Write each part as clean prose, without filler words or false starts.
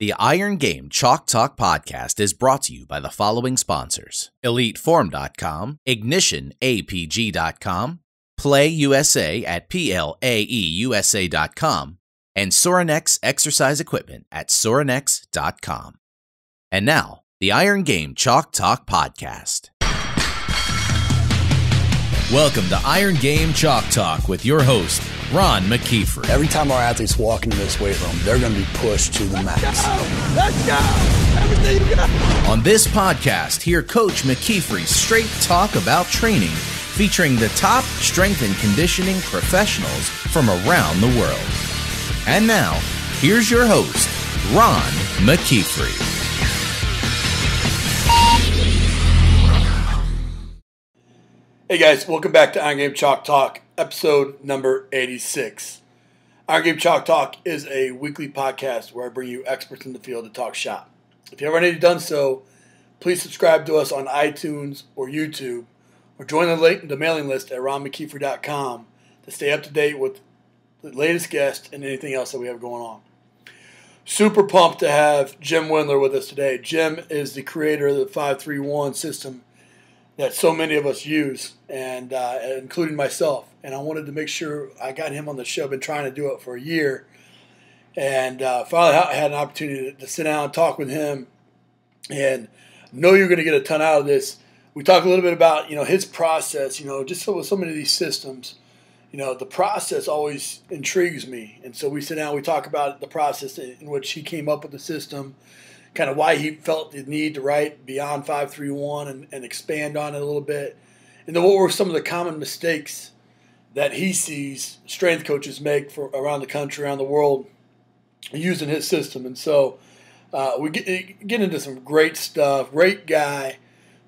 The Iron Game Chalk Talk podcast is brought to you by the following sponsors: EliteForm.com, IgnitionAPG.com, PlayUSA at PLAEUSA.com, and Sorinex Exercise Equipment at Sorinex.com. And now, the Iron Game Chalk Talk podcast. Welcome to Iron Game Chalk Talk with your host, Ron McKeefery. Every time our athletes walk into this weight room, they're going to be pushed to the max. Let's go! Everything you got! On this podcast, hear Coach McKeefery straight talk about training, featuring the top strength and conditioning professionals from around the world. And now, here's your host, Ron McKeefery. Hey guys, welcome back to Iron Game Chalk Talk, episode number 86. Iron Game Chalk Talk is a weekly podcast where I bring you experts in the field to talk shop. If you haven't already done so, please subscribe to us on iTunes or YouTube, or join the mailing list at ronmckeefery.com to stay up to date with the latest guests and anything else that we have going on. Super pumped to have Jim Wendler with us today. Jim is the creator of the 5-3-1 system that so many of us use, and including myself. And I wanted to make sure I got him on the show. I've been trying to do it for a year. And finally I had an opportunity to sit down and talk with him. And I know you're going to get a ton out of this. We talk a little bit about, his process, just with so many of these systems. The process always intrigues me. And so we sit down, we talk about the process in which he came up with the system, kind of why he felt the need to write beyond 5-3-1 and expand on it a little bit. And then what were some of the common mistakes that he sees strength coaches make around the country, around the world, using his system. And so we get into some great stuff. Great guy,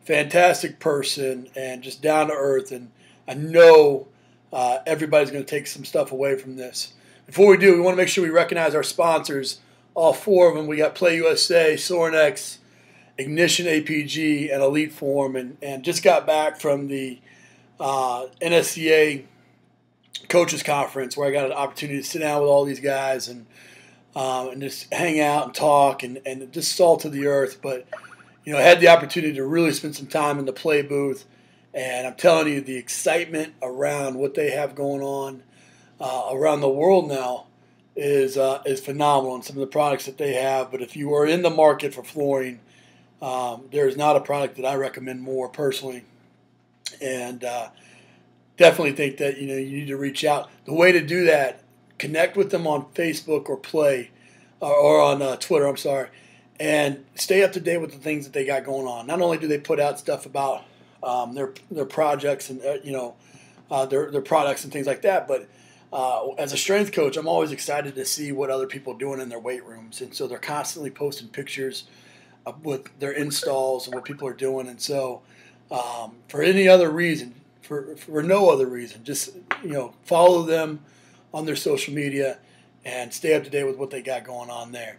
fantastic person, and just down to earth. And I know everybody's going to take some stuff away from this. Before we do, we want to make sure we recognize our sponsors. All four of them. We got PlayUSA, Sorinex, Ignition APG, and EliteForm, and just got back from the NSCA Coaches Conference where I got an opportunity to sit down with all these guys and just hang out and talk and just salt to the earth. But I had the opportunity to really spend some time in the play booth, and I'm telling you, the excitement around what they have going on around the world now is phenomenal, and some of the products that they have. But if you are in the market for flooring, there is not a product that I recommend more personally, and definitely think that you need to reach out. The way to do that, connect with them on Facebook or on Twitter. I'm sorry, and stay up to date with the things that they got going on. Not only do they put out stuff about their projects and their products and things like that, but as a strength coach, I'm always excited to see what other people are doing in their weight rooms. And so they're constantly posting pictures with their installs and what people are doing. And so for any other reason, for no other reason, just, follow them on their social media and stay up to date with what they got going on there.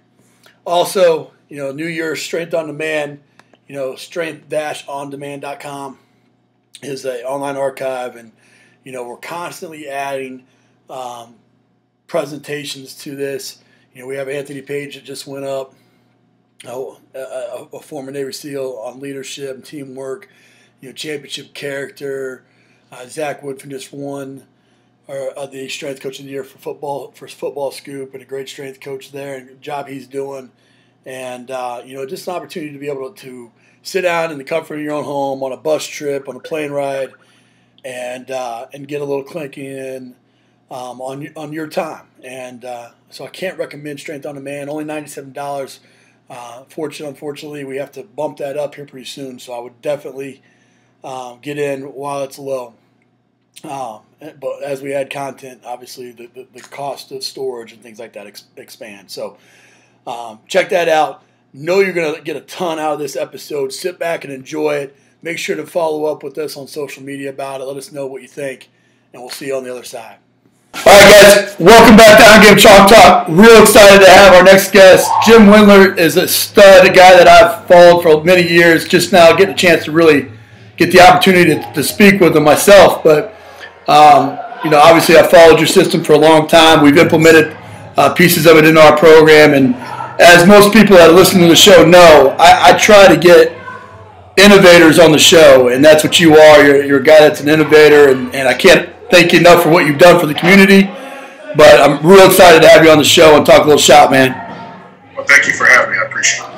Also, New Year's Strength on Demand, strength-ondemand.com is an online archive. And, we're constantly adding presentations to this. We have Anthony Page that just went up, a former Navy SEAL, on leadership and teamwork, championship character. Zach Woodfin just won the Strength Coach of the Year for Football Scoop, and a great strength coach there, and the job he's doing. And just an opportunity to be able to sit down in the comfort of your own home, on a bus trip, on a plane ride, and get a little clinking in on your time. And so I can't recommend Strength on Demand. Only $97. Unfortunately, we have to bump that up here pretty soon. So I would definitely get in while it's low. But as we add content, obviously the cost of storage and things like that expand. So check that out. Know you're going to get a ton out of this episode. Sit back and enjoy it. Make sure to follow up with us on social media about it. Let us know what you think, and we'll see you on the other side. All right, guys, welcome back to Iron Game Chalk Talk. Real excited to have our next guest. Jim Wendler is a stud, a guy that I've followed for many years. Just now getting a chance to really get the opportunity to speak with him myself. But, obviously I followed your system for a long time. We've implemented pieces of it in our program, and as most people that listen to the show know, I try to get innovators on the show, and that's what you are. You're a guy that's an innovator, and I can't thank you enough for what you've done for the community. But I'm real excited to have you on the show and talk a little shop, man. Well, thank you for having me. I appreciate it.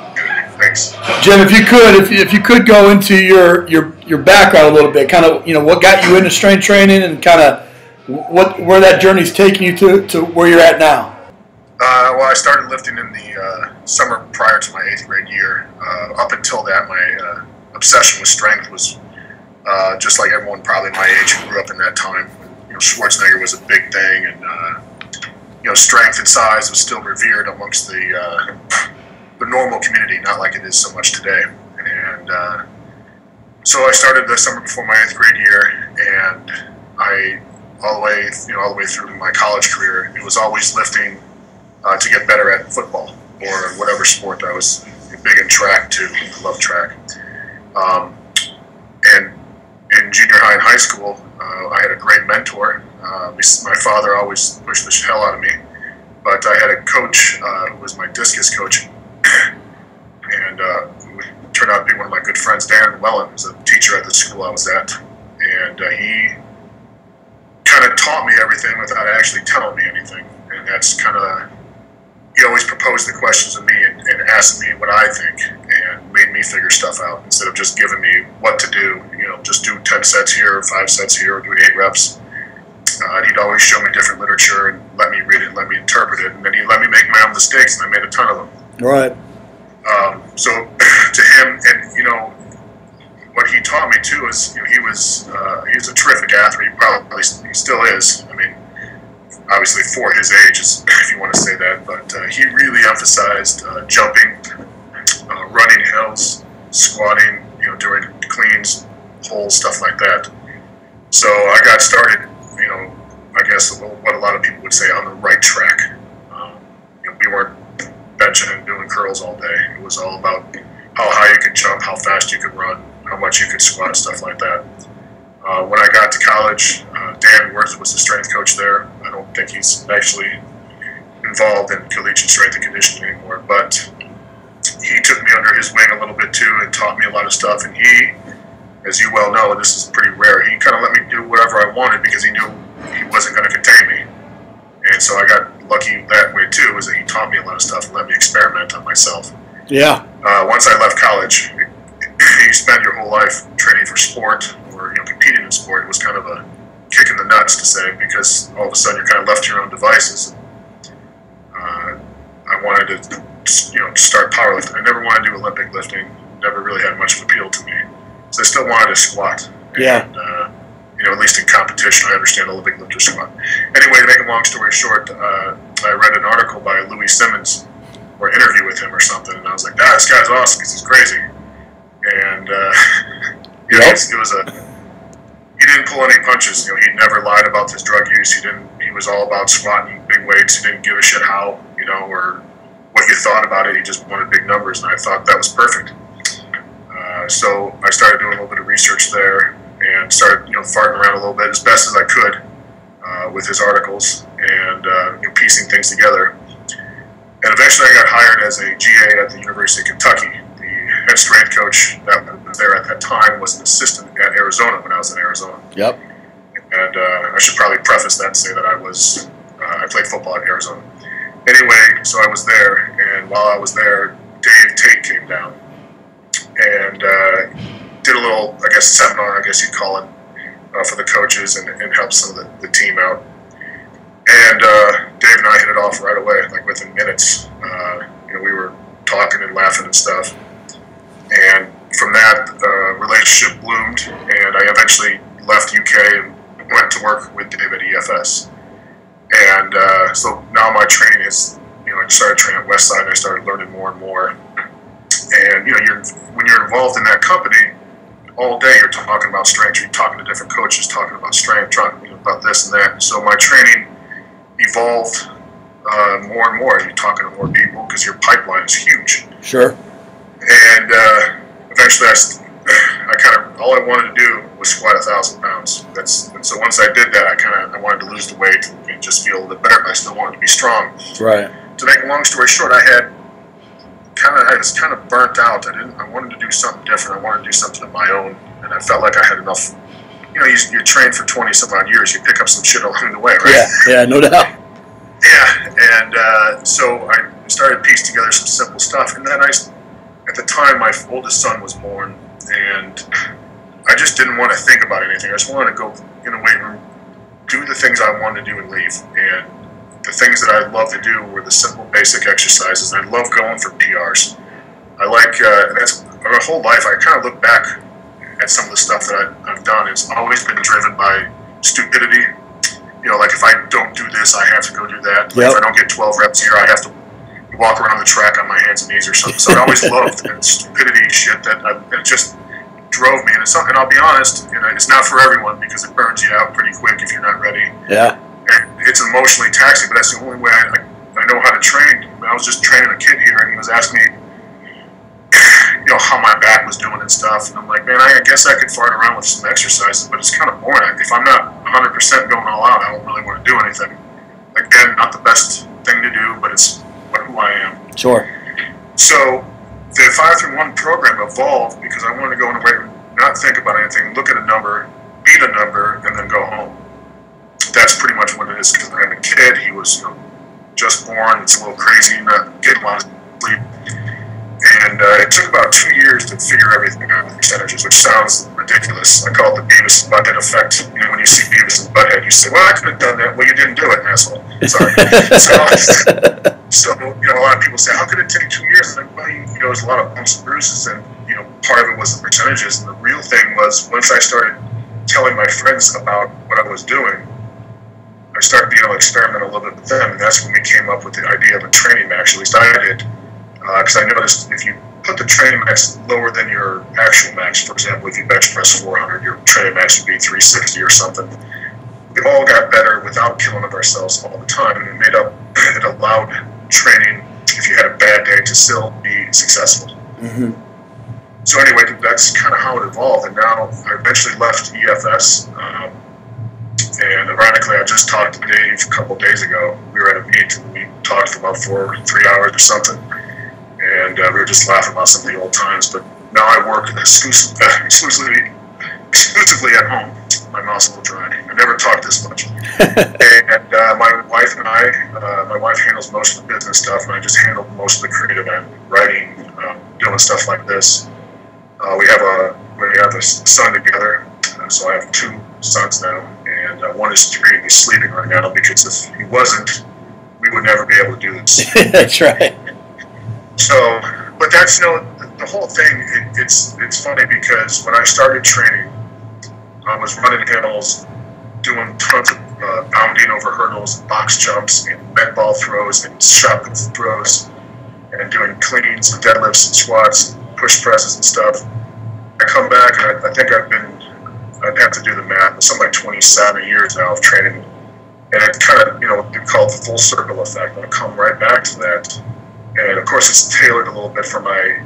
Thanks, Jim. If you could go into your background a little bit, kind of what got you into strength training, and kind of where that journey's taking you to where you're at now. Well, I started lifting in the summer prior to my 8th grade year. Up until that, my obsession with strength was just like everyone probably my age who grew up in that time. Schwarzenegger was a big thing, and strength and size was still revered amongst the normal community, not like it is so much today. And so I started the summer before my 8th grade year, and I all the way through my college career, it was always lifting to get better at football or whatever sport. I was big in track too. I love track. And in junior high and high school, I had a great mentor. My father always pushed the hell out of me, but I had a coach who was my discus coach, and who turned out to be one of my good friends. Dan Wellen was a teacher at the school I was at, and he kind of taught me everything without actually telling me anything. And that's kind of, he always proposed the questions to me and asked me what I think and made me figure stuff out instead of just giving me what to do. Just do 10 sets here, or 5 sets here, or do 8 reps. He'd always show me different literature and let me read it and let me interpret it. And then he'd let me make my own mistakes, and I made a ton of them. Right. So to him, and what he taught me too is he was a terrific athlete. He still is. I mean, obviously for his age, if you want to say that, but he really emphasized jumping, running hills, squatting, doing cleans, pulls, stuff like that. So I got started, I guess what a lot of people would say, on the right track. We weren't benching and doing curls all day. It was all about how high you could jump, how fast you could run, how much you could squat, stuff like that. When I got to college, Dan Worth was the strength coach there. I don't think he's actually involved in collegiate strength and conditioning anymore, but he took me under his wing a little bit too and taught me a lot of stuff. And he, as you well know, this is pretty rare, he kind of let me do whatever I wanted because he knew he wasn't going to contain me. And so I got lucky that way too, is that he taught me a lot of stuff and let me experiment on myself. Yeah. Once I left college, you spend your whole life training for sport or competing in sport. It was kind of a kick in the nuts to say, because all of a sudden you're kind of left to your own devices. I wanted to start powerlifting. I never wanted to do Olympic lifting. Never really had much of appeal to me. So I still wanted to squat. Yeah. And, at least in competition, I understand Olympic lifter squat. Anyway, to make a long story short, I read an article by Louis Simmons, or an interview with him or something, and I was like, this guy's awesome because he's crazy. And he didn't pull any punches. He never lied about his drug use. He was all about squatting big weights. He didn't give a shit how, or what you thought about it. He just wanted big numbers, and I thought that was perfect. So I started doing a little bit of research there and started, farting around a little bit as best as I could with his articles and piecing things together. And eventually I got hired as a GA at the University of Kentucky. The head strength coach that was there at that time was an assistant at Arizona when I was in Arizona. Yep. And I should probably preface that and say that I played football at Arizona. Anyway, so I was there, and while I was there, Dave Tate came down and did a little, seminar, you'd call it, for the coaches and help some of the team out. And Dave and I hit it off right away, like within minutes. We were talking and laughing and stuff. And from that, relationship bloomed, and I eventually left UK and went to work with Dave at EFS. And so now my training is, I started training at Westside, and I started learning more and more. And, when you're involved in that company, all day you're talking about strength, you're talking to different coaches, talking about strength, talking about this and that. So my training evolved more and more. You're talking to more people because your pipeline is huge. Sure. And eventually all I wanted to do was squat 1,000 pounds. So once I did that, I wanted to lose the weight and just feel a little bit better, but I still wanted to be strong. Right. To make a long story short, I had I was kind of burnt out. I wanted to do something different. I wanted to do something of my own, and I felt like I had enough. You know, you're trained for 20 some odd years. You pick up some shit along the way, right? Yeah, no doubt. Yeah, and so I started piecing together some simple stuff, and then at the time, my oldest son was born, and I just didn't want to think about anything. I just wanted to go in the weight room, do the things I wanted to do, and leave. And the things that I love to do were the simple, basic exercises. I love going for PRs. I like that's my whole life. I kind of look back at some of the stuff that I've done. It's always been driven by stupidity. You know, like if I don't do this, I have to go do that. Like if I don't get 12 reps here, I have to walk around the track on my hands and knees or something. So I always loved that stupidity shit it just drove me. And I'll be honest, you know, it's not for everyone because it burns you out pretty quick if you're not ready. Yeah. And it's emotionally taxing, but that's the only way I know how to train. I was just training a kid here, and he was asking me, you know, how my back was doing and stuff. And I'm like, man, I guess I could fart around with some exercises, but it's kind of boring. If I'm not 100% going all out, I don't really want to do anything. Again, not the best thing to do, but it's who I am. Sure. So the 5-3-1 program evolved because I wanted to go in the weight room, not think about anything, look at a number, beat a number, and then go home. That's pretty much what it is. Because I had a kid, he was just born. It's a little crazy, not getting a lot of sleep. And it took about 2 years to figure everything out with percentages, which sounds ridiculous. I call it the Beavis and Butthead effect. You know, when you see Beavis and Butthead, you say, well, I could have done that. Well, you didn't do it, asshole. Sorry. So, you know, a lot of people say, how could it take 2 years? And well, there's a lot of bumps and bruises, and, part of it was the percentages. And the real thing was once I started telling my friends about what I was doing, I started being able to experiment a little bit with them, and that's when we came up with the idea of a training max. At least I did, because I noticed if you put the training max lower than your actual max, for example, if you bench press 400, your training max would be 360 or something. We all got better without killing of ourselves all the time, and it allowed training, if you had a bad day, to still be successful. Mm-hmm. So anyway, that's kind of how it evolved, and now I eventually left EFS. And ironically, I just talked to Dave a couple of days ago. We were at a meet, and we talked for about 3 hours or something. And we were just laughing about some of the old times. But now I work exclusively at home. My mouth's a little dry. I never talked this much. And my wife and my wife handles most of the business stuff, and I just handle most of the creative end, writing, doing stuff like this. We have a son together, so I have 2 sons now, and one is 3 and he's sleeping right now because if he wasn't, we would never be able to do this. That's right. So, but that's the whole thing. It's funny because when I started training, I was running hills, doing tons of bounding over hurdles, box jumps, and med ball throws, and shotgun throws, and doing cleans, and deadlifts, and squats, push presses, and stuff. I come back, and I think I'd have to do the math, but something like 27 years now of training. And it kind of, we call it the full circle effect. I'll come right back to that. And of course, it's tailored a little bit for my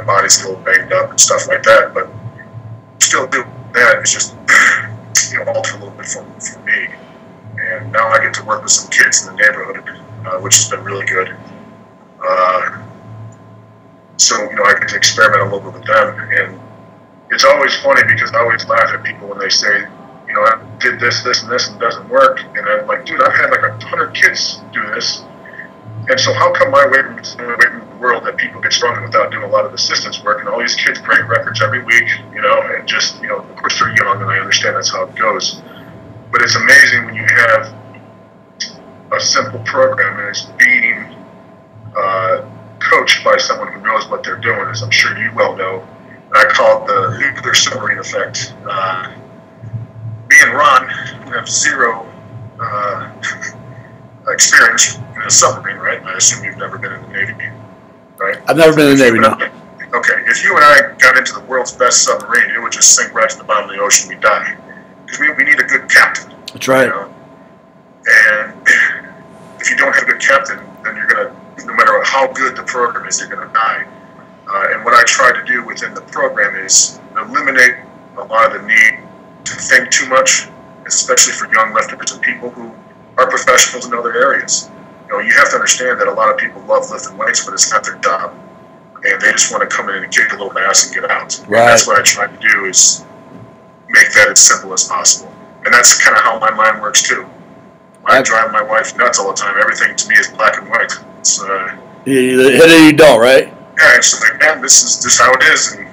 body's a little banged up and stuff like that, but still doing that is just, alter a little bit for me. And now I get to work with some kids in the neighborhood, which has been really good. So, I get to experiment a little bit with them. And it's always funny because I always laugh at people when they say, I did this, and this, and it doesn't work. And I'm like, dude, I've had like 100 kids do this. And so how come my weight room is the only weight room in the world that people get stronger without doing a lot of assistance work? And all these kids break records every week, and just, of course they're young, and I understand that's how it goes. But it's amazing when you have a simple program and it's being coached by someone who knows what they're doing, as I'm sure you well know. And I call it the nuclear submarine effect. Me and Ron have zero experience in a submarine, right? I assume you've never been in the Navy, right? I've never been in the Navy, no. Okay, if you and I got into the world's best submarine, it would just sink right to the bottom of the ocean, we'd die. Because we need a good captain. That's right. And if you don't have a good captain, then you're going to, no matter how good the program is, you're going to die. And what I try to do within the program is eliminate a lot of the need to think too much, especially for young lifters and people who are professionals in other areas. You have to understand that a lot of people love lifting weights, but it's not their job. They just want to come in and kick a little ass and get out. Right. And that's what I try to do, is make that as simple as possible. And that's kind of how my mind works too. I drive my wife nuts all the time. Everything to me is black and white. It's you hit it or you don't, right? yeah, it's like, man, this is just how it is, and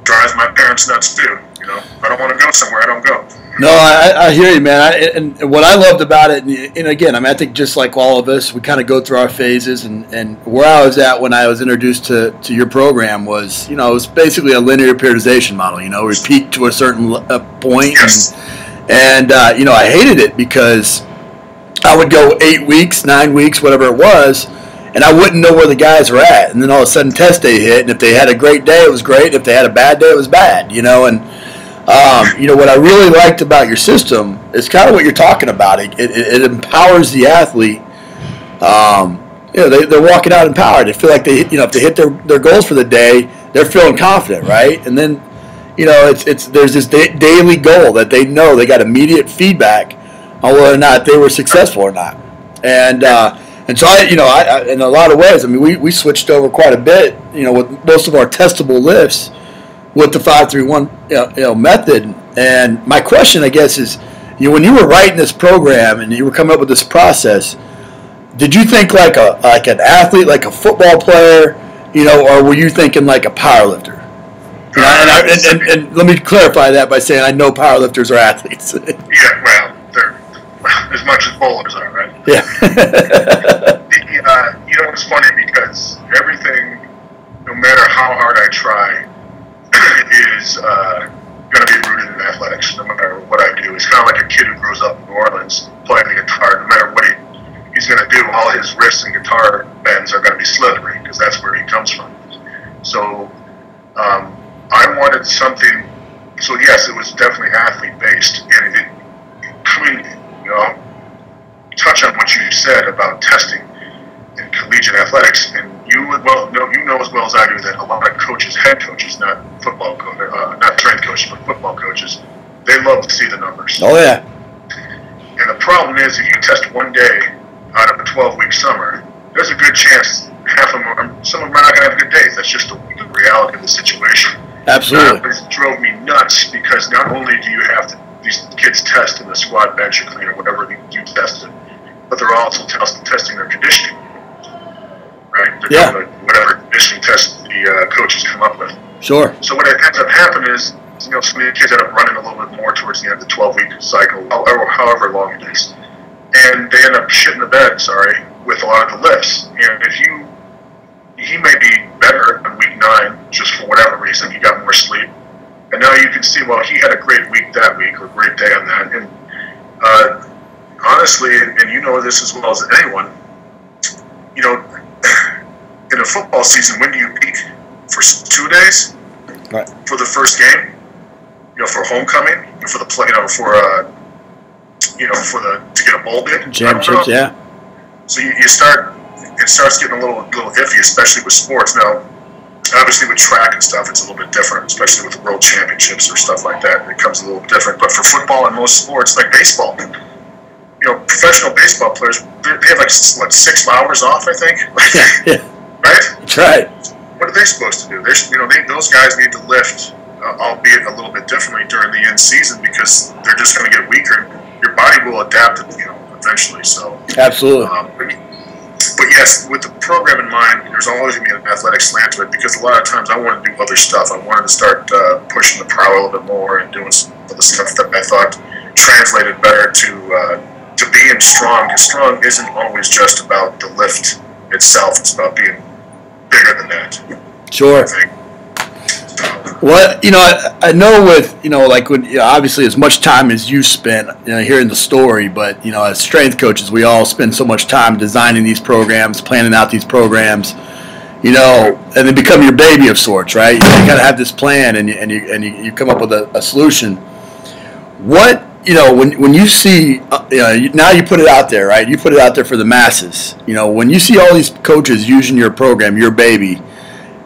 drives my parents nuts too. If I don't want to go somewhere, I don't go. No, I hear you, man. And what I loved about it, and again, I think just like all of us, we kind of go through our phases. And where I was at when I was introduced to your program was, it was basically a linear periodization model. We peaked to a certain point. Yes. And I hated it because I would go 8 weeks, 9 weeks, whatever it was, and I wouldn't know where the guys were at. And then all of a sudden test day hit, and if they had a great day, it was great. If they had a bad day, it was bad, And what I really liked about your system is kind of what you're talking about. It empowers the athlete. They're walking out empowered. They feel like if they hit their goals for the day, they're feeling confident, right? And then, there's this daily goal that they know they got immediate feedback on whether or not they were successful or not. And so I in a lot of ways, we switched over quite a bit, with most of our testable lifts with the 5-3-1 method. And my question, I guess, is, when you were writing this program and you were coming up with this process, did you think like an athlete, like a football player, or were you thinking like a powerlifter? And let me clarify that by saying I know powerlifters are athletes. Yeah, well, they're as much as bowlers are, right? Yeah. It's funny because everything, no matter how hard I try, is going to be rooted in athletics, no matter what I do. It's kind of like a kid who grows up in New Orleans playing the guitar. No matter what he's going to do, all his wrists and guitar bends are going to be slithery because that's where he comes from. So I wanted something. So yes, it was definitely athlete-based, and touch on what you said about testing in collegiate athletics, and you know as well as I do that a lot of coaches, head coaches, not football coaches, not strength coaches, but football coaches, they love to see the numbers. Oh yeah. And the problem is, if you test one day out of a 12-week summer, there's a good chance some of them are not going to have good days. That's just the reality of the situation. Absolutely. It drove me nuts because not only do you have these kids test in the squat, bench, or clean, or whatever you tested, but they're also testing their conditioning. Right? They're doing whatever conditioning test the coaches come up with. Sure. So what ends up happening is, some of the kids end up running a little bit more towards the end of the 12-week cycle, however long it is. And they end up shitting the bed, with a lot of the lifts. And he may be better on week 9, just for whatever reason, he got more sleep. And now you can see, well, he had a great week that week, or a great day on that. And honestly, and you know this as well as anyone, in a football season, when do you peak? For 2 days? Right. For the first game? For homecoming? For the play, to get a bowl bid? Championships, yeah. So it starts getting a little iffy, especially with sports. Now, obviously with track and stuff, it's a little bit different, especially with the world championships or stuff like that. It becomes a little different. But for football and most sports, like baseball, professional baseball players, they have 6 hours off, I think. Yeah. Right? That's right. What are they supposed to do? Those guys need to lift, albeit a little bit differently during the in season, because they're just going to get weaker. Your body will adapt, eventually. So absolutely. But yes, with the program in mind, there's always going to be an athletic slant to it, because a lot of times I wanted to do other stuff. I wanted to start pushing the power a little bit more and doing some of the stuff that I thought translated better to being strong. Because strong isn't always just about the lift itself. It's about being bigger than that. Sure. I think. Well, I know with, when, obviously as much time as you spent, hearing the story, but, as strength coaches, we all spend so much time designing these programs, planning out these programs, and they become your baby of sorts, right? You got to have this plan, and you come up with a solution. What, when you see, now you put it out there, right? You put it out there for the masses. When you see all these coaches using your program, your baby,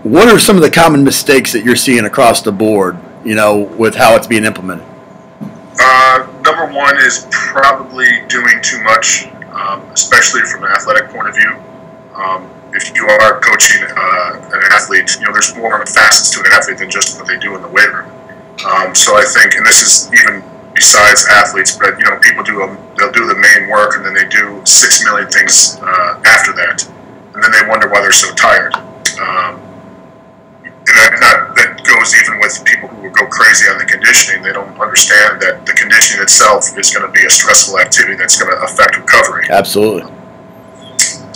what are some of the common mistakes that you're seeing across the board, with how it's being implemented? Number one is probably doing too much, especially from an athletic point of view. if you are coaching an athlete, there's more facets to an athlete than just what they do in the weight room. So I think, and this is even besides athletes, but people they'll do the main work and then they do 6 million things after that, and then they wonder why they're so tired. And that goes even with people who will go crazy on the conditioning. They don't understand that the conditioning itself is going to be a stressful activity that's going to affect recovery. Absolutely.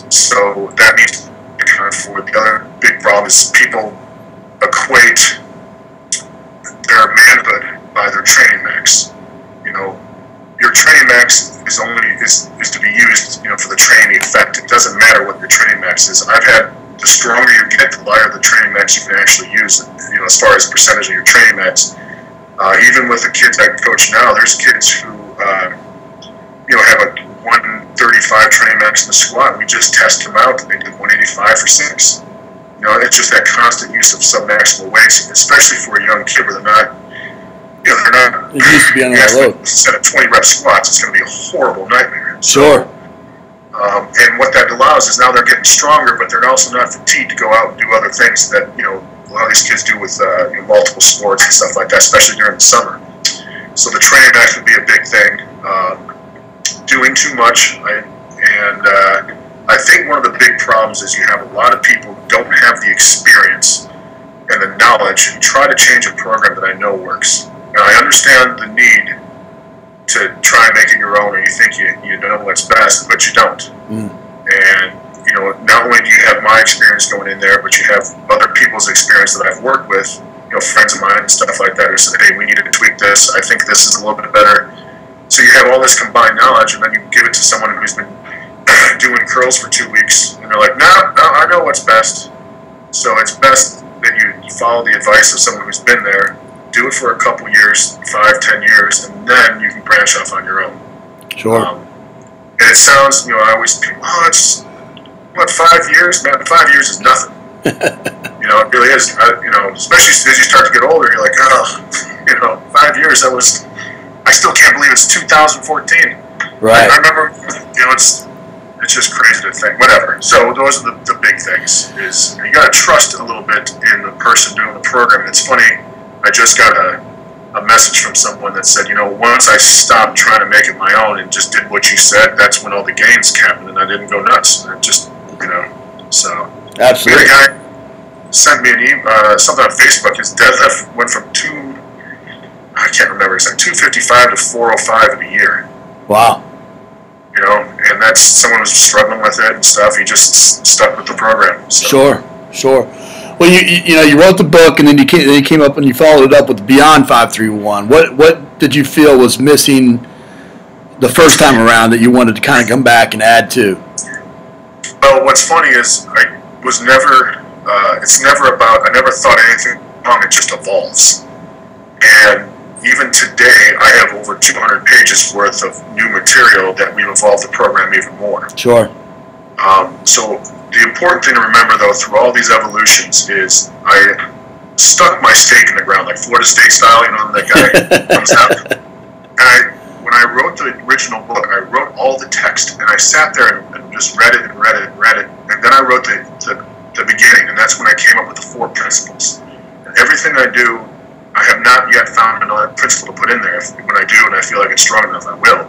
So that needs to be accounted for. The other big problem is people equate their manhood by their training max. Your training max is to be used, for the training effect. It doesn't matter what your training max is. I've had the stronger you get, the lighter the training max you can actually use. As far as percentage of your training max. Even with the kids I coach now, there's kids who have a 135 training max in the squat. We just test them out, and they did 185 for 6. It's just that constant use of submaximal weights, especially for a young kid where they're not. They're not. It used to be under load. Instead of 20 rep squats, it's going to be a horrible nightmare. Sure. And what that allows is now they're getting stronger, but they're also not fatigued to go out and do other things that a lot of these kids do with multiple sports and stuff like that, especially during the summer. So the training max would be a big thing. Doing too much, I think one of the big problems is you have a lot of people who don't have the experience and the knowledge and try to change a program that I know works. Now, I understand the need to try and make it your own, or you think you know what's best, but you don't. And, not only do you have my experience going in there, but you have other people's experience that I've worked with, friends of mine and stuff like that who said, hey, we need to tweak this. I think this is a little bit better. So you have all this combined knowledge, and then you give it to someone who's been doing curls for 2 weeks, and they're like, no, I know what's best. So it's best that you follow the advice of someone who's been there, do it for a couple years, 5, 10 years, and then you can branch off on your own. Sure. And it sounds, I always think, it's, 5 years? Man, 5 years is nothing. It really is. Especially as you start to get older, you're like, 5 years, I still can't believe it's 2014. Right. I remember, it's just crazy to think. Whatever. So those are the big things. Is you got to trust a little bit in the person doing the program. It's funny. I just got a message from someone that said, once I stopped trying to make it my own and just did what you said, that's when all the gains happened, and I didn't go nuts. And just, so. Absolutely. A guy sent me something on Facebook. His deadlift went from I can't remember, it's like 255 to 405 in a year. Wow. And that's someone who's struggling with it and stuff. He just stuck with the program. So. Sure. Well, you wrote the book, and then you came up and you followed it up with Beyond 531. What did you feel was missing the first time around that you wanted to kind of come back and add to? Well, what's funny is it's never about, I never thought anything wrong, it just evolves. And even today, I have over 200 pages worth of new material that we've evolved the program even more. Sure. So the important thing to remember, though, through all these evolutions is I stuck my stake in the ground, like Florida State style, that guy comes out. And when I wrote the original book, I wrote all the text, and I sat there and just read it and read it and read it. And then I wrote the beginning, and that's when I came up with the 4 principles. And everything I do, I have not yet found another principle to put in there. When I do, and I feel like it's strong enough, I will.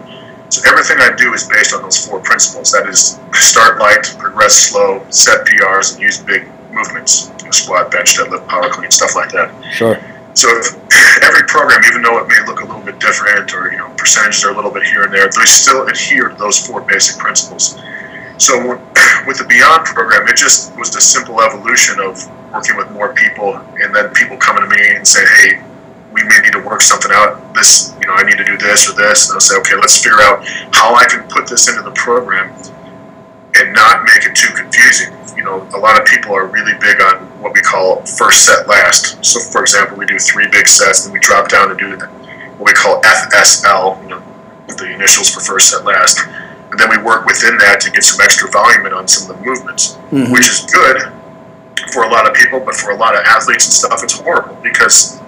So everything I do is based on those 4 principles. That is, start light, progress slow, set PRs, and use big movements. Squat, bench, deadlift, power clean, stuff like that. Sure. So every program, even though it may look a little bit different, or percentages are a little bit here and there, they still adhere to those 4 basic principles. So with the Beyond program, it just was the simple evolution of working with more people, and then people coming to me and saying, hey, we may need to work something out. This, I need to do this or this. And I'll say, okay, let's figure out how I can put this into the program and not make it too confusing. A lot of people are really big on what we call first set last. So, for example, we do 3 big sets, and we drop down and do what we call FSL, the initials for first set last. And then we work within that to get some extra volume in on some of the movements, which is good for a lot of people, but for a lot of athletes and stuff, it's horrible because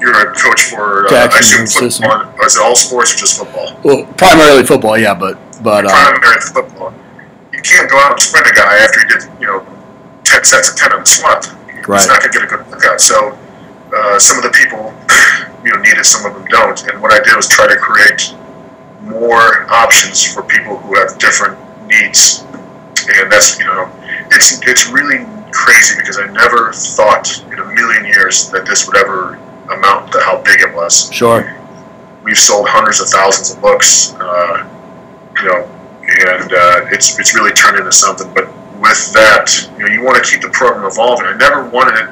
you're a coach for, I assume, football. Is it all sports or just football? Well, primarily football, yeah, but primarily football. You you can't go out and sprint a guy after he did 10 sets of 10 on the squat. Right. He's not going to get a good workout. So some of the people need it, some of them don't. And what I did was try to create more options for people who have different needs. And that's it's really crazy because I never thought in a million years that this would ever amount to how big it was. Sure. We've sold hundreds of thousands of books, and it's really turned into something. But with that, you want to keep the program evolving. I never wanted it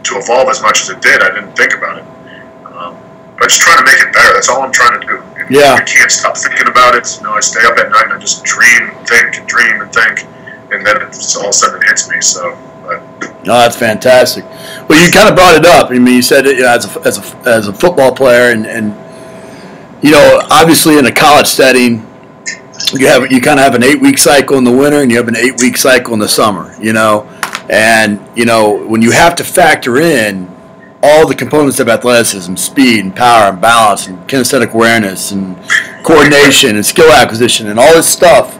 to evolve as much as it did. I didn't think about it. But just trying to make it better. That's all I'm trying to do. Yeah. I can't stop thinking about it. I stay up at night and I just dream and think, and then it's all of a sudden it hits me. So. No, that's fantastic. Well, you kind of brought it up. I mean, you said it as a football player, and obviously in a college setting, you kind of have an 8-week cycle in the winter, and you have an 8-week cycle in the summer. And when you have to factor in all the components of athleticism, speed and power and balance and kinesthetic awareness and coordination and skill acquisition and all this stuff,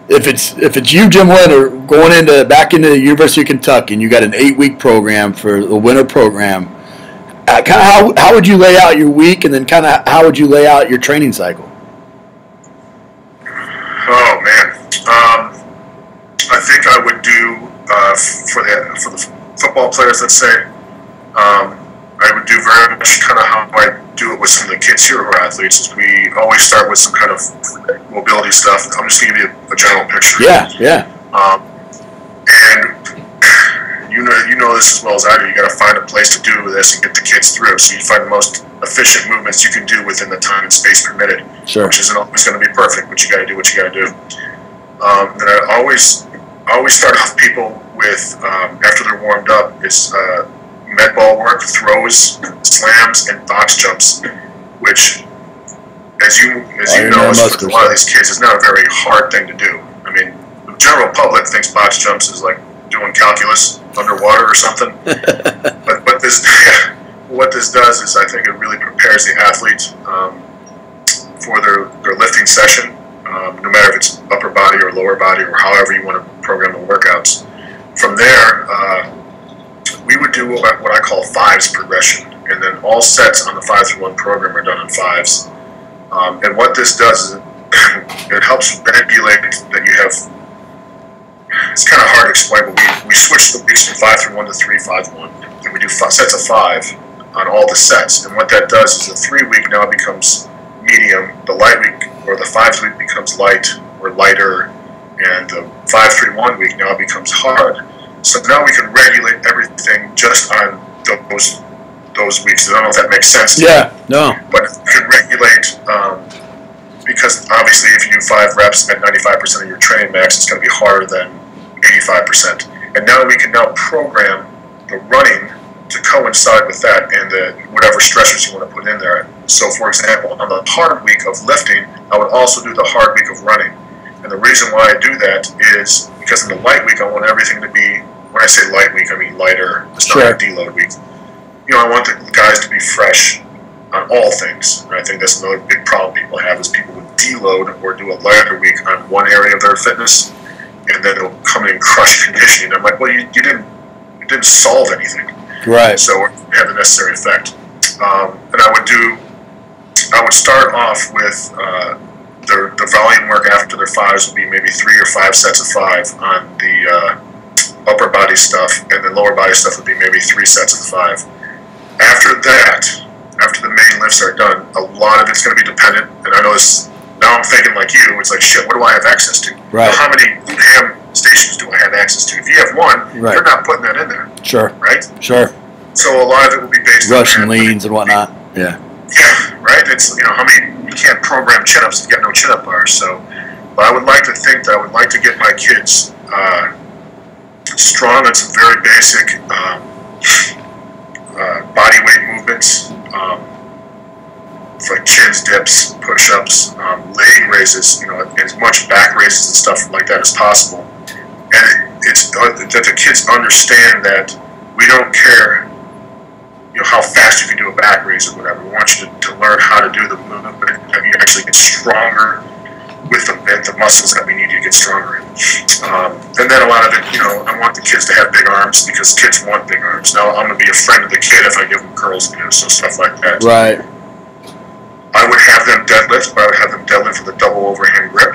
if it's you, Jim Wendler, going back into the University of Kentucky, and you got an 8-week program for the winter program, kind of how would you lay out your week, and then kind of how would you lay out your training cycle? Oh man, I think I would do for the football players, let's say, I would do very much kind of how I do it with some of the kids here who are athletes. Is we always start with some kind of mobility stuff. I'm just going to give you a general picture. Yeah. And you know this as well as I do. You got to find a place to do this and get the kids through. So you find the most efficient movements you can do within the time and space permitted. Sure. Which isn't always going to be perfect, but you got to do what you got to do. Then I always start off people with after they're warmed up is med ball work, throws, slams, and box jumps, which, as you know, with a lot of these kids, is not a very hard thing to do. I mean, the general public thinks box jumps is like doing calculus underwater or something. But what this does is I think it really prepares the athlete for their lifting session, no matter if it's upper body or lower body or however you want to program the workouts. From there, we would do what I call fives progression, and then all sets on the 5-through-1 program are done in fives. And what this does is it helps manipulate that you have. It's kind of hard to explain, but we switch the weeks from 5-through-1 to 3-5-1, and we do sets of 5 on all the sets. And what that does is the 3-week now becomes medium, the light week or the 5-week becomes light or lighter, and the 5-3-1 week now becomes hard. So now we can regulate everything just on those weeks. I don't know if that makes sense. Yeah, no. But we can regulate because obviously if you do 5 reps at 95% of your training max, it's going to be harder than 85%. And now we can program the running to coincide with that and whatever stressors you want to put in there. So, for example, on the hard week of lifting, I would also do the hard week of running. And the reason why I do that is because in the light week, I want everything to be, when I say light week, I mean lighter. It's not a deload week. I want the guys to be fresh on all things. And I think that's another big problem people have is people would deload or do a lighter week on one area of their fitness, and then they'll come in and crush conditioning. I'm like, well, you didn't solve anything. Right. So it had the necessary effect. And I would start off with the volume work after their fives would be maybe 3 or 5 sets of 5 on the upper body stuff, and then lower body stuff would be maybe 3 sets of 5. After that, after the main lifts are done, a lot of it's going to be dependent, and I know this, now I'm thinking like you, it's like, shit, what do I have access to? Right. Well, how many ham stations do I have access to? If you have one, right, you're not putting that in there. Sure. Right? Sure. So a lot of it will be based Russian on leans and whatnot. Yeah. Yeah, right? It's, how many, you can't program chin-ups if you've got no chin-up bars, so, but I would like to think that I would like to get my kids strong on some very basic body weight movements, like chins, dips, push-ups, leg raises, as much back raises and stuff like that as possible. And it's that the kids understand that we don't care, how fast you can do a back raise or whatever. We want you to learn how to do the movement, and you actually get stronger with the muscles that we need to get stronger in. And then a lot of it, I want the kids to have big arms because kids want big arms. Now, I'm going to be a friend of the kid if I give them curls, so stuff like that. Right. I would have them deadlift, but I would have them deadlift with a double overhand grip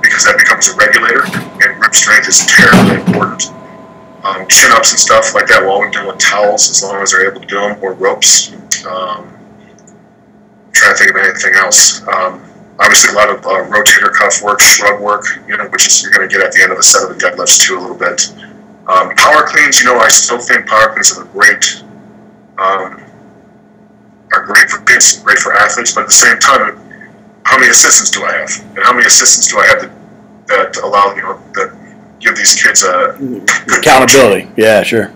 because that becomes a regulator, and grip strength is terribly important. Chin-ups and stuff like that, we're always doing with towels as long as they're able to do them, or ropes. I'm trying to think of anything else. Obviously, a lot of rotator cuff work, shrug work, which is you're going to get at the end of a set of the deadlifts too a little bit. Power cleans, I still think power cleans are great for kids, great for athletes, but at the same time, how many assistants do I have? And how many assistants do I have that allow, that give these kids a good accountability? Yeah, sure.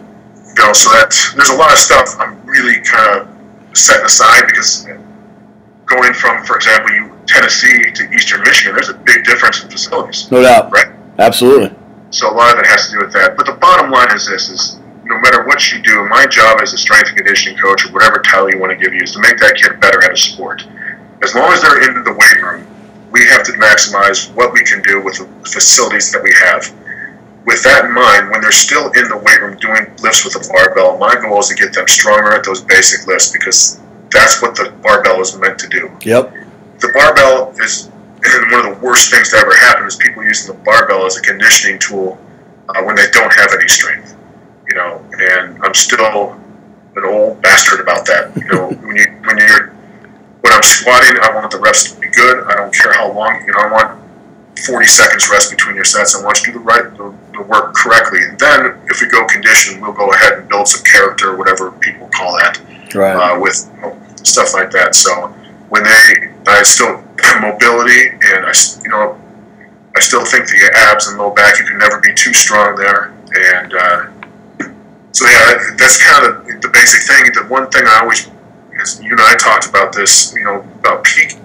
So there's a lot of stuff I'm really kind of setting aside because going from, for example, Tennessee to Eastern Michigan, there's a big difference in facilities. No doubt. Right? Absolutely. So a lot of it has to do with that. But the bottom line is this, is no matter what you do, my job as a strength and conditioning coach or whatever title you want to give you is to make that kid better at a sport. As long as they're in the weight room, we have to maximize what we can do with the facilities that we have. With that in mind, when they're still in the weight room doing lifts with a barbell, my goal is to get them stronger at those basic lifts because that's what the barbell is meant to do. Yep. The barbell is one of the worst things to ever happen is people using the barbell as a conditioning tool when they don't have any strength. And I'm still an old bastard about that. When I'm squatting, I want the reps to be good. I don't care how long. I want 40 seconds rest between your sets. I want you to do the work correctly. And then if we go condition, we'll go ahead and build some character, whatever people call that, right. With stuff like that. So when I still have mobility, and I still think the abs and low back, you can never be too strong there. And so yeah, that's kind of the basic thing. The one thing I always, because you and I talked about this, about peak,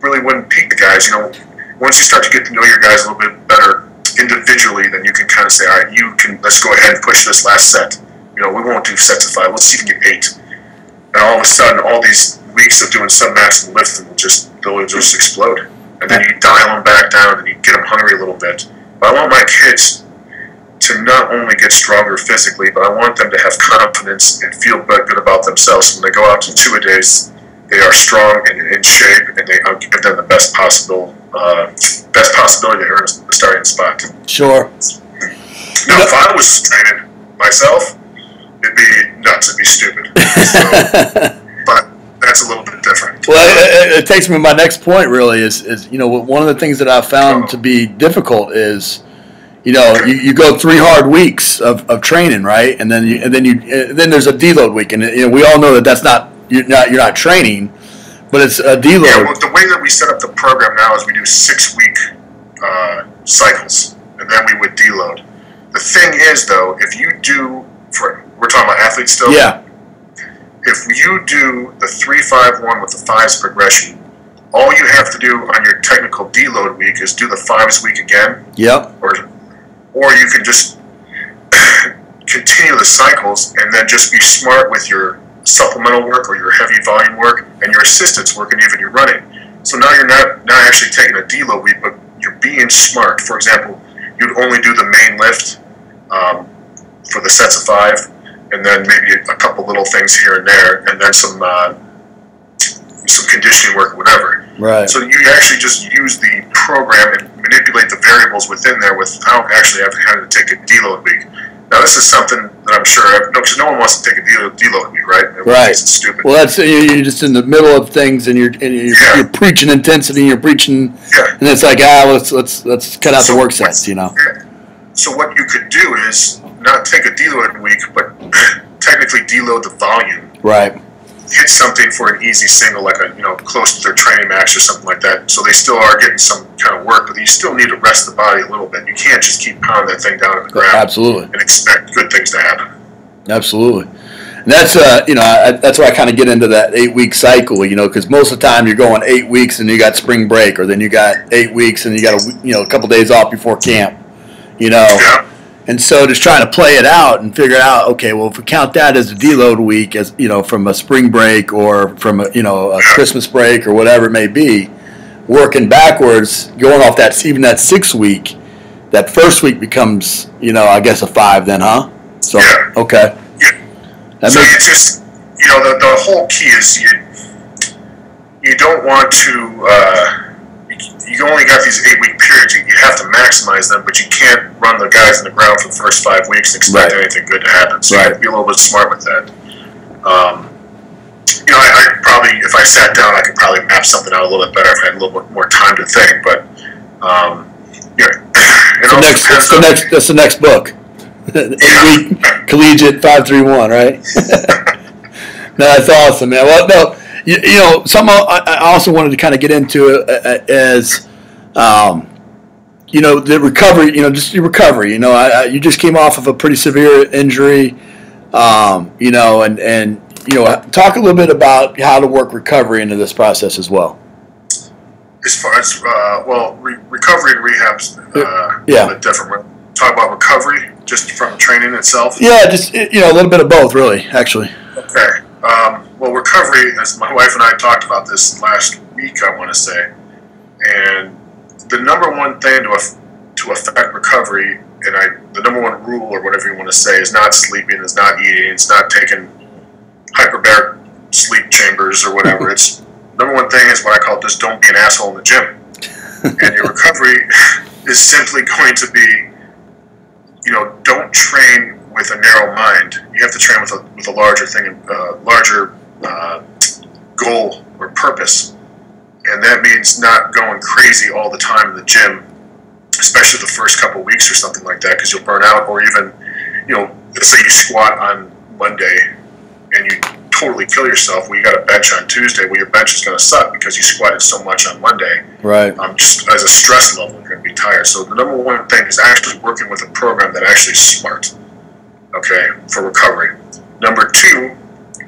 really wouldn't peak the guys. Once you start to get to know your guys a little bit better individually, then you can kind of say, all right, let's go ahead and push this last set. We won't do sets of 5. Let's see if we can get 8. And all of a sudden, all these weeks of doing sub-maximum lifting they'll just explode. And then you dial them back down and you get them hungry a little bit. But I want my kids to not only get stronger physically, but I want them to have confidence and feel good about themselves. When they go out to 2-a-days, they are strong and in shape, and I'll give them the best possibility to earn the starting spot. Sure. Now, if I was training myself, it'd be nuts. It'd be stupid. But that's a little bit different. Well, it takes me to my next point. Really, is one of the things that I've found to be difficult is, you go 3 hard weeks of training, right, and then there's a deload week, and we all know that that's not. You're not training, but it's a deload. Yeah, well, the way that we set up the program now is we do 6-week cycles, and then we would deload. The thing is, though, if you do, we're talking about athletes still? Yeah. If you do the 3-5-1 with the 5s progression, all you have to do on your technical deload week is do the 5s week again. Yep. Or you can just continue the cycles and then just be smart with your supplemental work or your heavy volume work and your assistance work and even your running. So now you're not actually taking a deload week, but you're being smart. For example, you'd only do the main lift for the sets of 5, and then maybe a couple little things here and there, and then some conditioning work or whatever. Right. So you actually just use the program and manipulate the variables within there without actually having to take a deload week. Now, this is something that I'm sure, because no one wants to take a deload week, right? Right. It's stupid. Well, that's you're just in the middle of things, and you're preaching intensity, and you're preaching, and it's like let's cut out the work sets, Yeah. So what you could do is not take a deload week, but technically deload the volume. Right. Hit something for an easy single, like close to their training max or something like that. So they still are getting some kind of work, but you still need to rest the body a little bit. You can't just keep pounding that thing down on the ground. Absolutely. And expect good things to happen. Absolutely. And that's that's where I kind of get into that 8-week cycle, because most of the time you're going 8 weeks and you got spring break, or then you got 8 weeks and you got a couple days off before camp, Yeah. And so just trying to play it out and figure out, okay, well, if we count that as a deload week, as from a spring break or from a Christmas break or whatever it may be, working backwards, going off that, even that 6 week, that first week becomes, I guess a 5 then, huh? So, yeah. Okay. Yeah. So you just, the whole key is you don't want to, you only got these 8-week periods. You have to maximize them, but you can't run the guys in the ground for the first 5 weeks and expect anything good to happen. So you have to be a little bit smart with that. I probably, if I sat down, I could probably map something out a little bit better if I had a little bit more time to think. But that's the next book. 8-week Collegiate 5-3-1, right? No, that's awesome, man. Well, no. Something I also wanted to kind of get into is, the recovery. Just your recovery. You just came off of a pretty severe injury. And talk a little bit about how to work recovery into this process as well. As far as recovery and rehab's a little bit different. We're talk about recovery just from training itself. Yeah, just a little bit of both, really, actually. Okay. Well, recovery, as my wife and I talked about this last week, I want to say, and the number one thing to affect recovery, and the number one rule or whatever you want to say, is not sleeping, is not eating, it's not taking hyperbaric sleep chambers or whatever. It's number one thing is what I call just don't be an asshole in the gym. And your recovery is simply going to be, don't train with a narrow mind. You have to train with a larger thing, larger goal or purpose, and that means not going crazy all the time in the gym, especially the first couple of weeks or something like that, because you'll burn out. Or even, let's say you squat on Monday and you totally kill yourself. Well, you got a bench on Tuesday. Well, your bench is going to suck because you squatted so much on Monday. Right. Just as a stress level, you're going to be tired. So the number one thing is actually working with a program that actually is smart. Okay, for recovery. Number two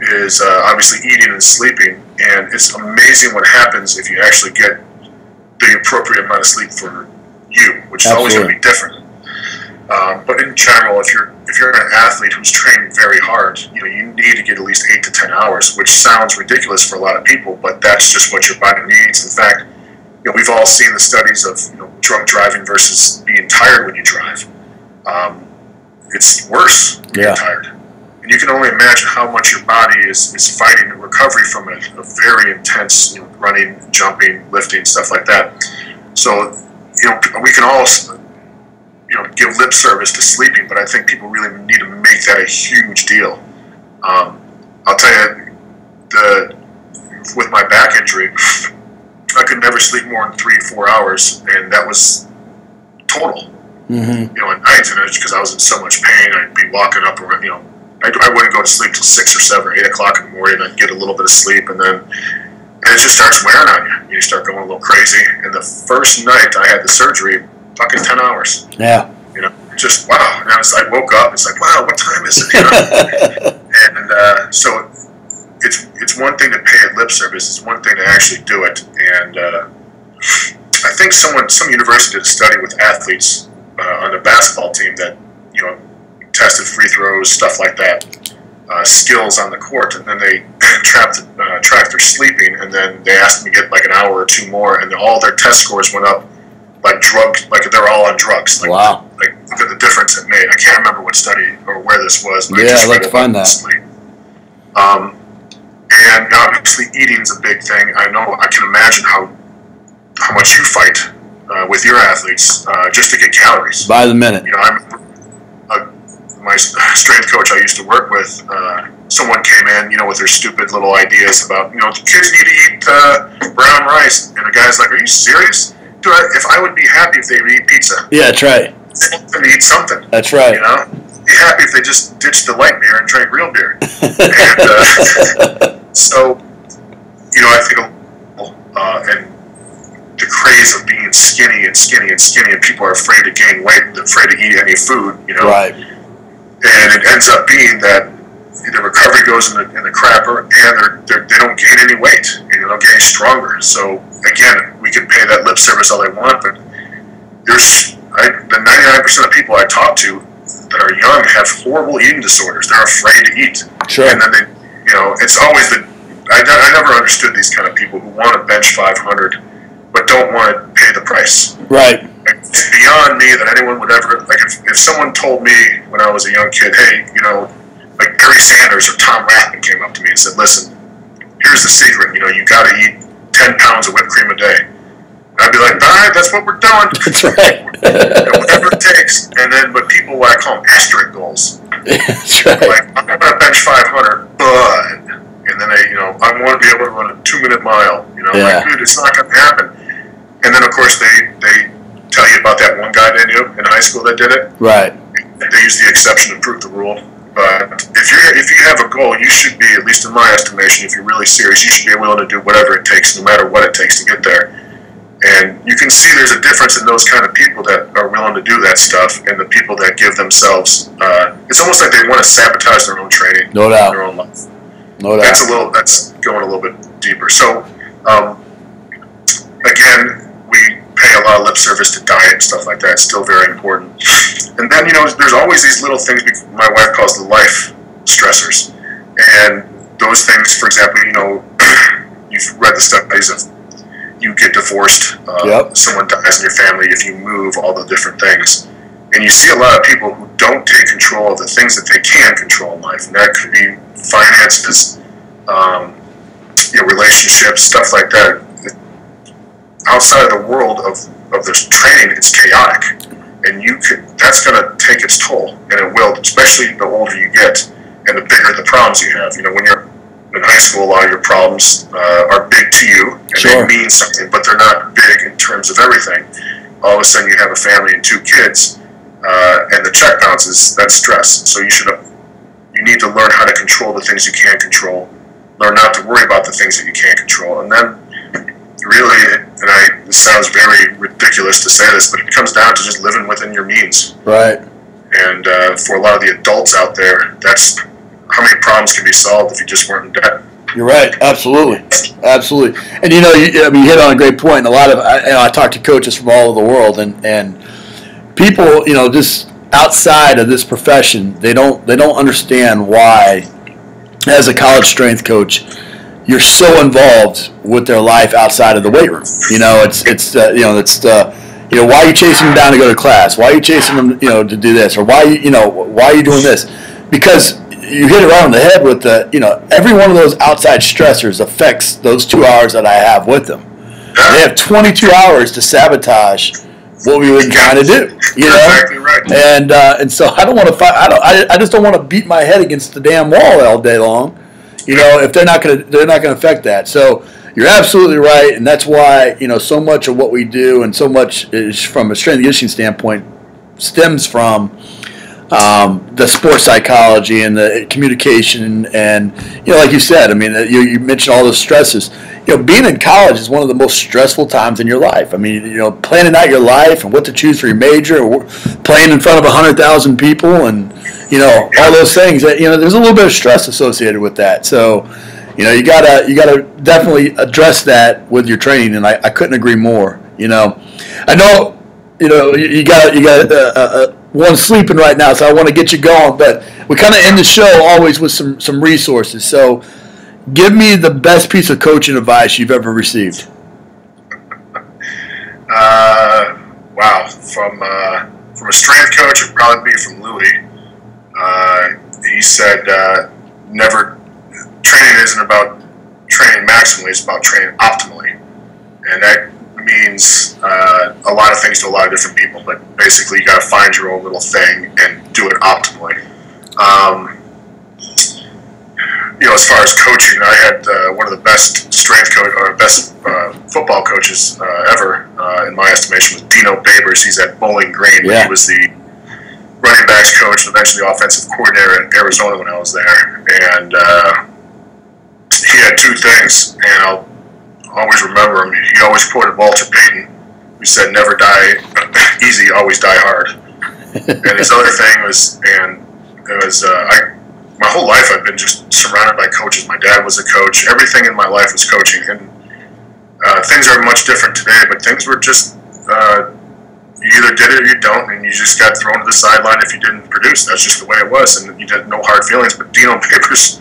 is obviously eating and sleeping, and it's amazing what happens if you actually get the appropriate amount of sleep for you, which is always going to be different. But in general, if you're an athlete who's training very hard, you need to get at least 8 to 10 hours, which sounds ridiculous for a lot of people, but that's just what your body needs. In fact, we've all seen the studies of drunk driving versus being tired when you drive. It's worse being tired. And you can only imagine how much your body is fighting recovery from a very intense running, jumping, lifting, stuff like that. So, we can all give lip service to sleeping, but I think people really need to make that a huge deal. I'll tell you, with my back injury, I could never sleep more than 3-4 hours, and that was total. Mm-hmm. At nights, and it's because I was in so much pain. I'd be walking up around, I wouldn't go to sleep till 6 or 7 or 8 o'clock in the morning. I'd get a little bit of sleep, and it just starts wearing on you. You start going a little crazy. And the first night I had the surgery, fucking 10 hours. Yeah. Just wow. And I woke up. It's like, wow, what time is it? And so it's one thing to pay it lip service. It's one thing to actually do it. And I think some university did a study with athletes on the basketball team that tested free throws, stuff like that, skills on the court, and then they tracked their sleeping, and then they asked them to get like an hour or two more, and all their test scores went up like they're all on drugs. Like, wow! Like look at the difference it made. I can't remember what study or where this was. But I'd like to find that. And obviously eating's a big thing. I know. I can imagine how much you fight with your athletes just to get calories by the minute. My strength coach I used to work with, someone came in, with their stupid little ideas about, the kids need to eat brown rice, and the guy's like, "Are you serious? Dude, if I would be happy if they would eat pizza." Yeah, that's right. They want them to eat something. That's right. Be happy if they just ditched the light beer and drank real beer. And so, I think, and the craze of being skinny, and people are afraid to gain weight, afraid to eat any food, Right. And it ends up being that the recovery goes in the crapper, and they don't gain any weight, and they don't get any stronger. So again, we can pay that lip service all they want, but the 99% of people I talk to that are young have horrible eating disorders. They're afraid to eat. Sure. And then it's always I never understood these kind of people who want to bench 500, but don't want to pay the price. Right. It's beyond me that anyone would ever, like, if someone told me when I was a young kid, hey, like Barry Sanders or Tom Rathman came up to me and said, listen, here's the secret, you got to eat 10 pounds of whipped cream a day. I'd be like, all right, that's what we're doing. That's right. Whatever it takes. And then, but people, what I call them asterisk goals. That's right. Like, I'm going to bench 500, but, and then I want to be able to run a 2-minute mile. Like, dude, it's not going to happen. And then, of course, they tell you about that one guy they knew in high school that did it. Right. They use the exception to prove the rule. But if you have a goal, you should be, at least in my estimation, if you're really serious, you should be willing to do whatever it takes, no matter what it takes to get there. And you can see there's a difference in those kind of people that are willing to do that stuff and the people that give themselves. It's almost like they want to sabotage their own training, no doubt, their own life. No doubt. That's going a little bit deeper. So, again, we pay a lot of lip service to diet and stuff like that. It's still very important. And then there's always these little things my wife calls the life stressors, and those things, for example, you've read the studies of. You get divorced, someone dies in your family, if you move, all the different things. And you see a lot of people who don't take control of the things that they can control in life. And that could be finances, relationships, stuff like that. Outside of the world of this training, it's chaotic. And that's going to take its toll. And it will, especially the older you get and the bigger the problems you have. When you're in high school, a lot of your problems are big to you, and sure. They mean something, but they're not big in terms of everything. All of a sudden, you have a family and 2 kids, and the check bounces. That's stress. So you need to learn how to control the things you can control. Learn not to worry about the things that you can't control, and then really, this sounds very ridiculous to say this, but it comes down to just living within your means. Right. And for a lot of the adults out there, that's how many problems can be solved if you just weren't in debt. You're right. Absolutely. Absolutely. And you hit on a great point. And a lot of I talk to coaches from all over the world, and people, just outside of this profession, they don't understand why, as a college strength coach, you're so involved with their life outside of the weight room. Why are you chasing them down to go to class? Why are you chasing them, to do this, or why are you doing this? Because you hit it right on the head with every one of those outside stressors affects those 2 hours that I have with them. They have 22 hours to sabotage what we were trying to do. Exactly right. And so I don't want to fight. I just don't want to beat my head against the damn wall all day long. If they're not going to affect that. So you're absolutely right, and that's why so much of what we do and so much is from a strength and conditioning standpoint stems from the sports psychology and the communication, and like you said, you mentioned all those stresses. Being in college is one of the most stressful times in your life. Planning out your life and what to choose for your major, or playing in front of 100,000 people, and all those things. That there's a little bit of stress associated with that. So you gotta definitely address that with your training, and I couldn't agree more. I know you got one sleeping right now, so I want to get you going. But we kind of end the show always with some resources. So give me the best piece of coaching advice you've ever received. Wow. From a strength coach, it'd probably be from Louis. He said, training isn't about training maximally, it's about training optimally. And that means a lot of things to a lot of different people, but basically you got to find your own little thing and do it optimally. As far as coaching, I had one of the best football coaches ever, in my estimation, was Dino Babers. He's at Bowling Green. Yeah. He was the running backs coach and eventually offensive coordinator in Arizona when I was there. And he had 2 things, and I'll always remember him. He always quoted Walter Payton, who said, "Never die easy, always die hard." And his other thing was, my whole life I've been just surrounded by coaches. My dad was a coach. Everything in my life was coaching, and things are much different today. But things were just you either did it or you don't, and you just got thrown to the sideline if you didn't produce. That's just the way it was, and you had no hard feelings. But Dino Babers,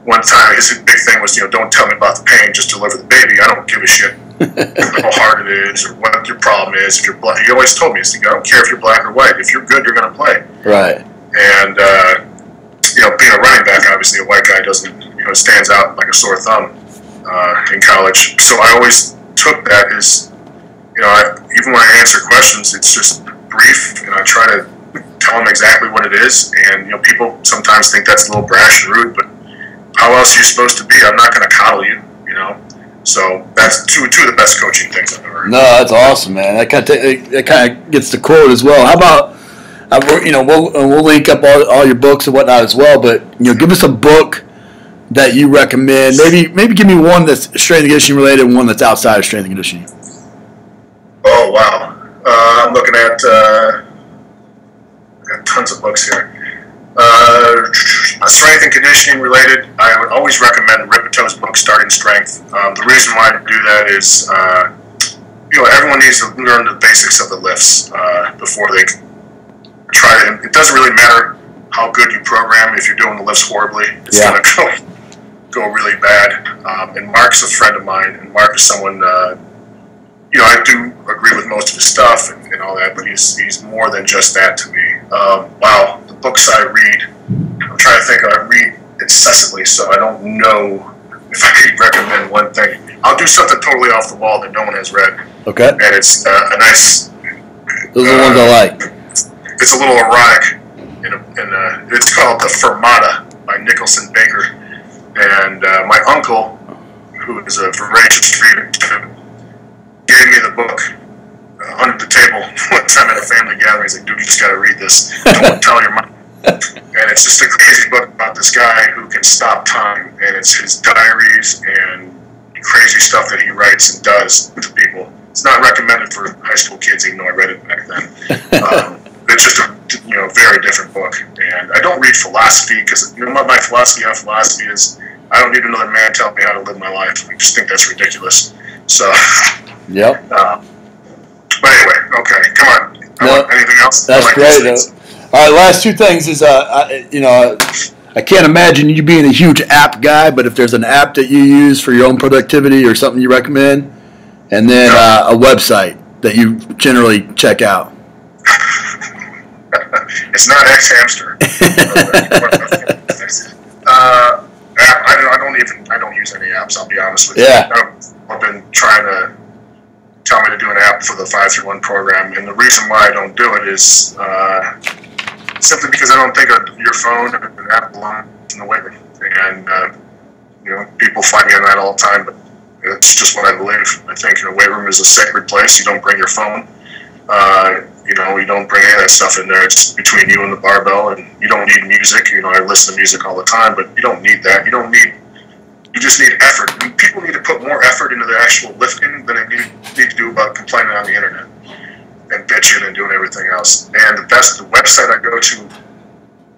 one time, his big thing was, don't tell me about the pain, just deliver the baby. I don't give a shit how hard it is or what your problem is. If you're black, he always told me, I don't care if you're black or white. If you're good, you're going to play. Right. And being a running back, obviously a white guy doesn't, stands out like a sore thumb in college. So I always took that as, even when I answer questions, it's just brief, and I try to tell them exactly what it is. And people sometimes think that's a little brash and rude, but how else are you supposed to be? I'm not going to coddle you, So that's two of the best coaching things I've ever heard. No, that's awesome, man. That kind of gets the quote as well. How about we'll link up all your books and whatnot as well. But give us a book that you recommend. Maybe give me one that's strength and conditioning related and one that's outside of strength and conditioning. Oh wow, I'm looking at I got tons of books here. Strength and conditioning related, I would always recommend Ripeto's book, Starting Strength. The reason why I do that is, everyone needs to learn the basics of the lifts before they try it. It doesn't really matter how good you program if you're doing the lifts horribly. It's going to go really bad. And Mark's a friend of mine, and Mark is someone, I do agree with most of his stuff and all that, but he's more than just that to me. Wow, the books I read, I'm trying to think. I read incessantly, so I don't know if I could recommend one thing. I'll do something totally off the wall that no one has read. Okay. And it's a nice... Those are the ones I like. It's a little erotic. It's called The Fermata by Nicholson Baker. And my uncle, who is a voracious reader, gave me the book under the table one time at a family gathering. He's like, dude, you just got to read this. Don't tell your mom. And it's just a crazy book about this guy who can stop time. And it's his diaries and crazy stuff that he writes and does to people. It's not recommended for high school kids, even though I read it back then. It's just a very different book. And I don't read philosophy because my philosophy on philosophy is I don't need another man telling me how to live my life. I just think that's ridiculous. So... Yep. But anyway, okay, come on. Anything else? That's great. All right, last two things is, I can't imagine you being a huge app guy, but if there's an app that you use for your own productivity or something you recommend, and then a website that you generally check out. It's not X-Hamster. I don't use any apps, I'll be honest with you. I've been trying to tell me to do an app for the 531 program, and the reason why I don't do it is simply because I don't think your phone and an app belongs in the weight room. And people fight me on that all the time, but it's just what I believe. I think a weight room is a sacred place. You don't bring your phone. You don't bring any of that stuff in there. It's between you and the barbell, and you don't need music. I listen to music all the time, but you don't need that. You just need effort. And people need to put more effort into the actual lifting than they need to do about complaining on the internet and bitching and doing everything else. And the website I go to,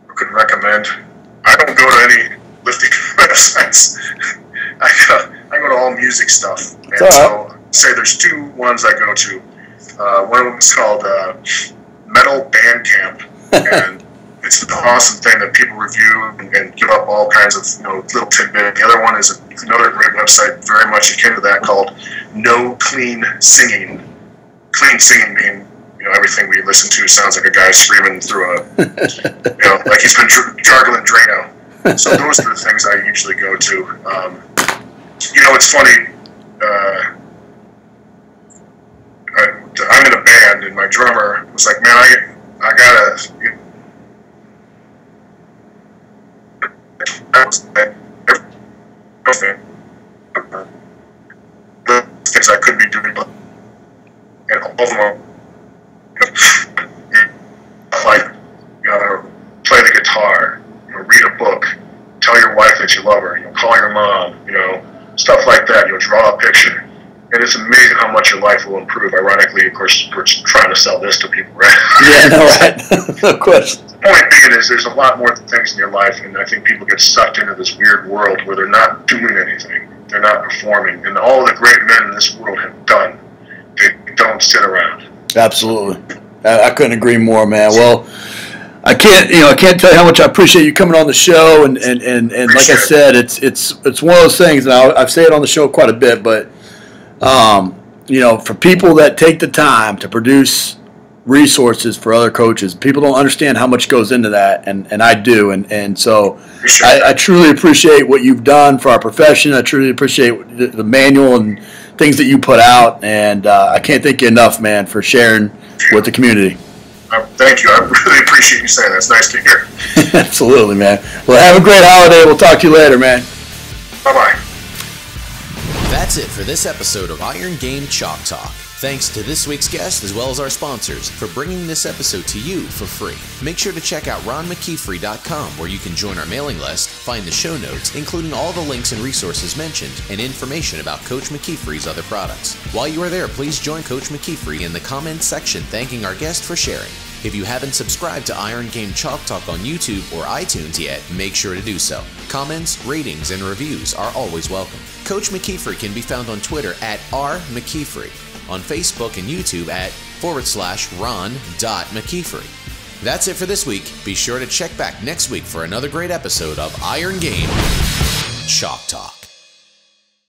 I could recommend. I don't go to any lifting websites. I go to all music stuff. And so, say there's two ones I go to. One of them is called Metal Bandcamp, and it's an awesome thing that people review and give up all kinds of little tidbits. The other one is another great website, very much akin to that, called No Clean Singing. Clean singing meaning everything we listen to sounds like a guy screaming through like he's been gargling Drano. So those are the things I usually go to. It's funny. I'm in a band, and my drummer was like, "Man, I gotta." Things I could be doing, and all of them like play the guitar, read a book, tell your wife that you love her, call your mom, stuff like that. Draw a picture. And it's amazing how much your life will improve. Ironically, of course, we're trying to sell this to people, right? Yeah, no, right. No question. The point being is there's a lot more things in your life, and I think people get sucked into this weird world where they're not doing anything. They're not performing. And all the great men in this world have done. They don't sit around. Absolutely. I couldn't agree more, man. Well, I can't tell you how much I appreciate you coming on the show, and like I said, it's one of those things, and I say it on the show quite a bit, but For people that take the time to produce resources for other coaches, people don't understand how much goes into that, and I do. And so I truly appreciate what you've done for our profession. I truly appreciate the manual and things that you put out, and I can't thank you enough, man, for sharing with the community. Thank you. I really appreciate you saying that. It's nice to hear. Absolutely, man. Well, have a great holiday. We'll talk to you later, man. Bye-bye. That's it for this episode of Iron Game Chalk Talk. Thanks to this week's guest as well as our sponsors for bringing this episode to you for free. Make sure to check out ronmckeefery.com where you can join our mailing list, find the show notes, including all the links and resources mentioned, and information about Coach McKeefery's other products. While you are there, please join Coach McKeefery in the comments section thanking our guest for sharing. If you haven't subscribed to Iron Game Chalk Talk on YouTube or iTunes yet, make sure to do so. Comments, ratings, and reviews are always welcome. Coach McKeefery can be found on Twitter at @RMcKeefery, on Facebook and YouTube at /Ron.McKeefery. That's it for this week. Be sure to check back next week for another great episode of Iron Game Chalk Talk.